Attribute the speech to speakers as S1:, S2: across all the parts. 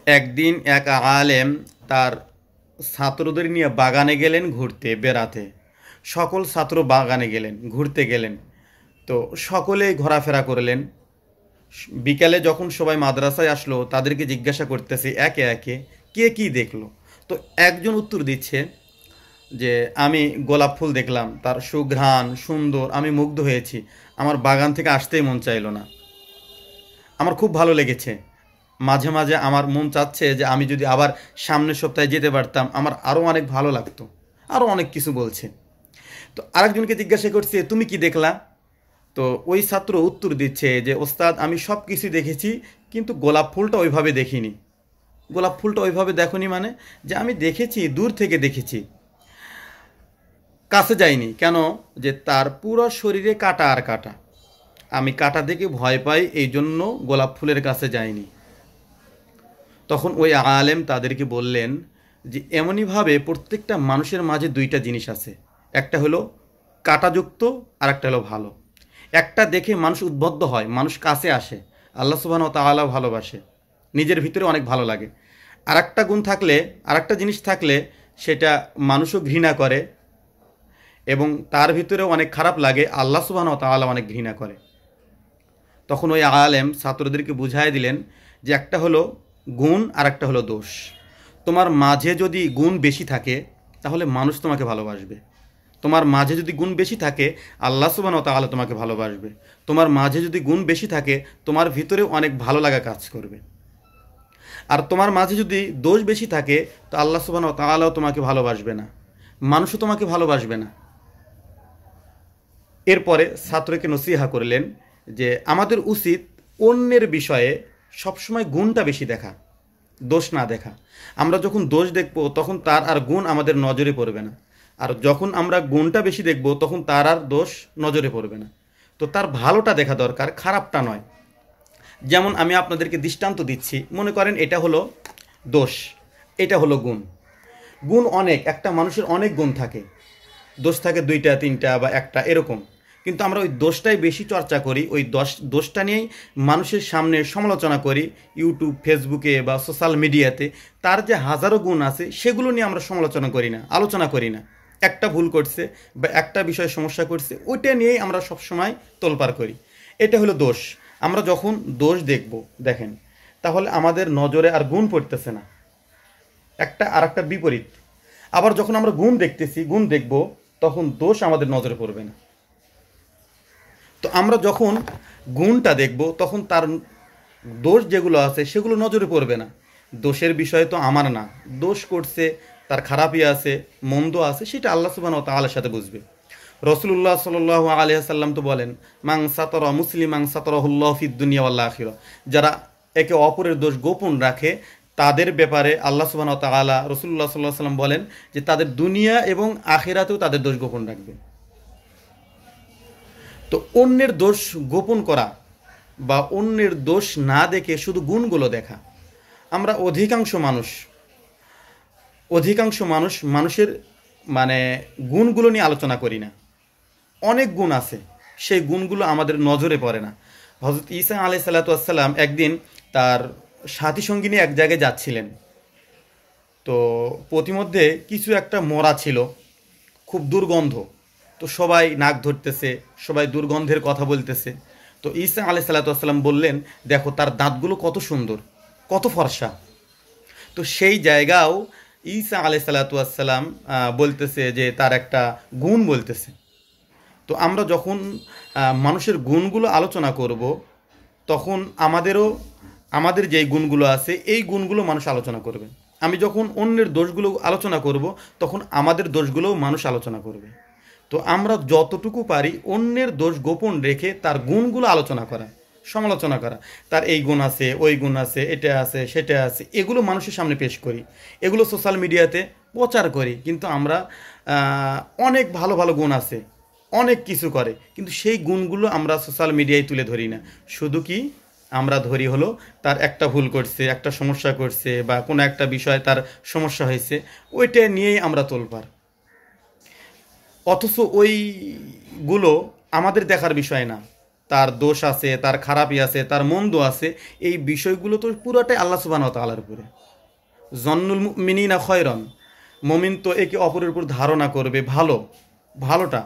S1: একদিন এক আলেম তার ছাত্রদের নিয়ে বাগানে গেলেন ঘুরতে বেড়াতে। সকল ছাত্র বাগানে গেলেন ঘুরতে গেলেন। তো সকলেই ঘোরাফেরা করলেন। বিকালে যখন সবাই মাদ্রাসায় আসলো তাদেরকে জিজ্ঞাসা করতেছে একে একে কে কি দেখলো। তো একজন উত্তর দিচ্ছে যে আমি গোলাপ ফুল দেখলাম, তার সুঘ্রাণ সুন্দর, আমি মুগ্ধ হয়েছি, আমার বাগান থেকে আসতেই মন চাইলো না, আমার খুব ভালো লেগেছে। মাঝে মাঝে আমার মন চাচ্ছে যে আমি যদি আবার সামনের সপ্তাহে যেতে পারতাম, আমার আরও অনেক ভালো লাগতো। আরও অনেক কিছু বলছে। তো আরেকজনকে জিজ্ঞাসা করছে তুমি কি দেখলা। তো ওই ছাত্র উত্তর দিচ্ছে যে ওস্তাদ আমি সব কিছু দেখেছি, কিন্তু গোলাপ ফুলটা ওইভাবে দেখিনি। গোলাপ ফুলটা ওইভাবে দেখনি মানে, যে আমি দেখেছি দূর থেকে দেখেছি, কাছে যাইনি। কেন? যে তার পুরো শরীরে কাটা আর কাটা, আমি কাটা দেখে ভয় পাই, এই জন্য গোলাপ ফুলের কাছে যাইনি। তখন ওই আলেম তাদেরকে বললেন যে এমনইভাবে প্রত্যেকটা মানুষের মাঝে দুইটা জিনিস আছে, একটা হলো কাঁটাযুক্ত আর একটা হলো ভালো। একটা দেখে মানুষ উদ্বুদ্ধ হয়, মানুষ কাছে আসে, আল্লাহ সুবহানাহু ওয়া তাআলা ভালোবাসে, নিজের ভিতরে অনেক ভালো লাগে। আর একটা গুণ থাকলে, আর একটা জিনিস থাকলে, সেটা মানুষও ঘৃণা করে এবং তার ভিতরেও অনেক খারাপ লাগে, আল্লাহ সুবহানাহু ওয়া তাআলা অনেক ঘৃণা করে। তখন ওই আলেম ছাত্রদেরকে বুঝাই দিলেন যে একটা হলো গুণ আর একটা হলো দোষ। তোমার মাঝে যদি গুণ বেশি থাকে তাহলে মানুষ তোমাকে ভালোবাসবে। তোমার মাঝে যদি গুণ বেশি থাকে আল্লাহ সুবহানাহু ওয়া তাআলা তোমাকে ভালোবাসবে। তোমার মাঝে যদি গুণ বেশি থাকে তোমার ভিতরেও অনেক ভালো লাগা কাজ করবে। আর তোমার মাঝে যদি দোষ বেশি থাকে তো আল্লাহ সুবহানাহু ওয়া তাআলাও তোমাকে ভালোবাসবে না, মানুষও তোমাকে ভালোবাসবে না। এরপরে ছাত্রকে নসিহা করলেন যে আমাদের উচিত অন্যের বিষয়ে সবসময় গুণটা বেশি দেখা, দোষ না দেখা। আমরা যখন দোষ দেখব তখন তার আর গুণ আমাদের নজরে পড়বে না, আর যখন আমরা গুণটা বেশি দেখব তখন তার আর দোষ নজরে পড়বে না। তো তার ভালোটা দেখা দরকার, খারাপটা নয়। যেমন আমি আপনাদেরকে দৃষ্টান্ত দিচ্ছি, মনে করেন এটা হলো দোষ, এটা হলো গুণ। গুণ অনেক, একটা মানুষের অনেক গুণ থাকে, দোষ থাকে দুইটা তিনটা বা একটা এরকম, কিন্তু আমরা ওই দোষটাই বেশি চর্চা করি, ওই দোষটা নিয়েই মানুষের সামনে সমালোচনা করি ইউটিউব ফেসবুকে বা সোশ্যাল মিডিয়াতে। তার যে হাজারো গুণ আছে সেগুলো নিয়ে আমরা সমালোচনা করি না, আলোচনা করি না। একটা ভুল করছে বা একটা বিষয়ে সমস্যা করছে ওইটা নিয়েই আমরা সবসময় তোলপাড় করি। এটা হলো দোষ। আমরা যখন দোষ দেখব, দেখেন, তাহলে আমাদের নজরে আর গুণ পড়তেছে না, একটা আর একটা বিপরীত। আবার যখন আমরা গুণ দেখতেছি, গুণ দেখব, তখন দোষ আমাদের নজরে পড়বে না। তো আমরা যখন গুণটা দেখব তখন তার দোষ যেগুলো আছে সেগুলো নজরে পড়বে না। দোষের বিষয় তো আমার না, দোষ করছে, তার খারাপই আছে মন্দ আছে, সেটা আল্লাহ সুবহানাহু ওয়া তাআলার সাথে বুঝবে। রসুল্লাহ সাল্লাল্লাহু আলাইহি সাল্লাম তো বলেন মাং সাতরা মুসলিমাং সাতরাহুল্লাহু ফিদ দুনিয়া ওয়াল আখিরা, যারা একে অপরের দোষ গোপন রাখে তাদের ব্যাপারে আল্লাহ সুবহানাহু ওয়া তাআলা, রসুল্লাহ সাল্লাল্লাহু আলাইহি সাল্লাম বলেন যে তাদের দুনিয়া এবং আখিরাতেও তাদের দোষ গোপন রাখবে। তো অন্যের দোষ গোপন করা বা অন্যের দোষ না দেখে শুধু গুণগুলো দেখা। আমরা অধিকাংশ মানুষ মানুষের মানে গুণগুলো নিয়ে আলোচনা করি না। অনেক গুণ আছে, সেই গুণগুলো আমাদের নজরে পড়ে না। হযরত ঈসা আলাইহিস সালাতু ওয়াস সালাম একদিন তার সাথী সঙ্গী নিয়ে এক জায়গায় যাচ্ছিলেন। তো প্রতিমধ্যে কিছু একটা মরা ছিল, খুব দুর্গন্ধ। তো সবাই নাক ধরতেছে, সবাই দুর্গন্ধের কথা বলতেছে। তো ঈসা আলাইহিস সালাতু ওয়াস সালাম বললেন দেখো তার দাঁতগুলো কত সুন্দর, কত ফর্সা। তো সেই জায়গাও ঈসা আলাইহিস সালাতু ওয়াস সালাম বলতেছে যে তার একটা গুণ বলতেছে। তো আমরা যখন মানুষের গুণগুলো আলোচনা করব তখন আমাদের যেই গুণগুলো আছে এই গুণগুলো মানুষ আলোচনা করবে। আমি যখন অন্যের দোষগুলো আলোচনা করব তখন আমাদের দোষগুলোও মানুষ আলোচনা করবে। তো আমরা যতটুকু পারি অন্যের দোষ গোপন রেখে তার গুণগুলো আলোচনা করা, সমালোচনা করা। তার এই গুণ আছে, ওই গুণ আছে, এটা আছে, সেটা আছে, এগুলো মানুষের সামনে পেশ করি, এগুলো সোশ্যাল মিডিয়াতে প্রচার করি। কিন্তু আমরা অনেক ভালো ভালো গুণ আছে, অনেক কিছু করে, কিন্তু সেই গুণগুলো আমরা সোশ্যাল মিডিয়ায় তুলে ধরি না। শুধু কি আমরা ধরি হলো তার একটা ভুল করছে, একটা সমস্যা করছে বা কোনো একটা বিষয়ে তার সমস্যা হয়েছে, ওইটা নিয়েই আমরা তোলপাড়। অথচ ওইগুলো আমাদের দেখার বিষয় না, তার দোষ আছে, তার খারাপই আছে, তার মন্দ আছে, এই বিষয়গুলো তো পুরোটাই আল্লাহ সুবহানাহু ওয়া তাআলার উপরে। জন্নুল মুমিনিনা খয়রন, মমিন তো একে অপরের উপর ধারণা করবে ভালোটা।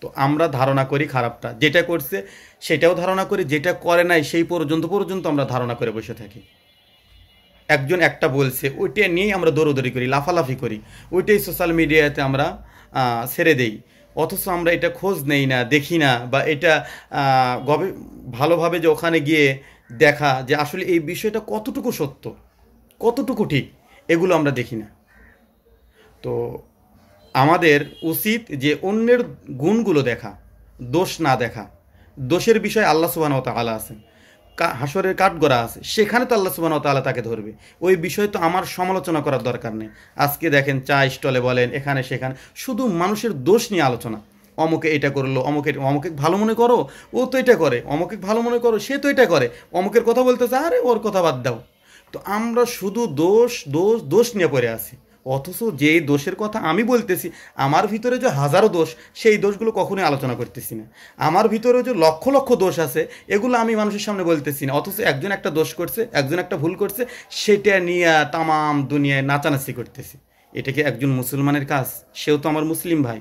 S1: তো আমরা ধারণা করি খারাপটা, যেটা করছে সেটাও ধারণা করি, যেটা করে নাই সেই পর্যন্ত আমরা ধারণা করে বসে থাকি। একজন একটা বলছে ওইটা নিয়েই আমরা দৌড়দৌড়ি করি, লাফালাফি করি, ওইটাই সোশ্যাল মিডিয়াতে আমরা ছেড়ে দেই। অথচ আমরা এটা খোঁজ নেই না, দেখি না, বা এটা ভালোভাবে যে ওখানে গিয়ে দেখা যে আসলে এই বিষয়টা কতটুকু সত্য, কতটুকু ঠিক, এগুলো আমরা দেখি না। তো আমাদের উচিত যে অন্যের গুণগুলো দেখা, দোষ না দেখা। দোষের বিষয়ে আল্লাহ সুবহানাহু ওয়া তাআলা আছেন, হাসরের কাঠগড়া আছে, সেখানে তো আল্লাহ সুবহানাহু ওয়া তাআলা তাকে ধরবে। ওই বিষয়ে তো আমার সমালোচনা করার দরকার নেই। আজকে দেখেন চা স্টলে বলেন, এখানে সেখানে শুধু মানুষের দোষ নিয়ে আলোচনা। অমুকে এটা করলো, অমুকে ভালো মনে করো, ও তো এটা করে, অমুকে ভালো মনে করো, সে তো এটা করে, অমুকের কথা বলতেছে, আরে ওর কথা বাদ দাও। তো আমরা শুধু দোষ দোষ দোষ নিয়ে পড়ে আছি। অথচ যে দোষের কথা আমি বলতেছি, আমার ভিতরে যে হাজারো দোষ, সেই দোষগুলো কখনোই আলোচনা করতেছি না। আমার ভিতরে যে লক্ষ লক্ষ দোষ আছে, এগুলো আমি মানুষের সামনে বলতেছি না। অথচ একজন একটা দোষ করছে, একজন একটা ভুল করছে, সেটা নিয়ে তামাম দুনিয়ায় নাচানাচি করতেছি। এটা কি একজন মুসলমানের কাজ? সেও তো আমার মুসলিম ভাই।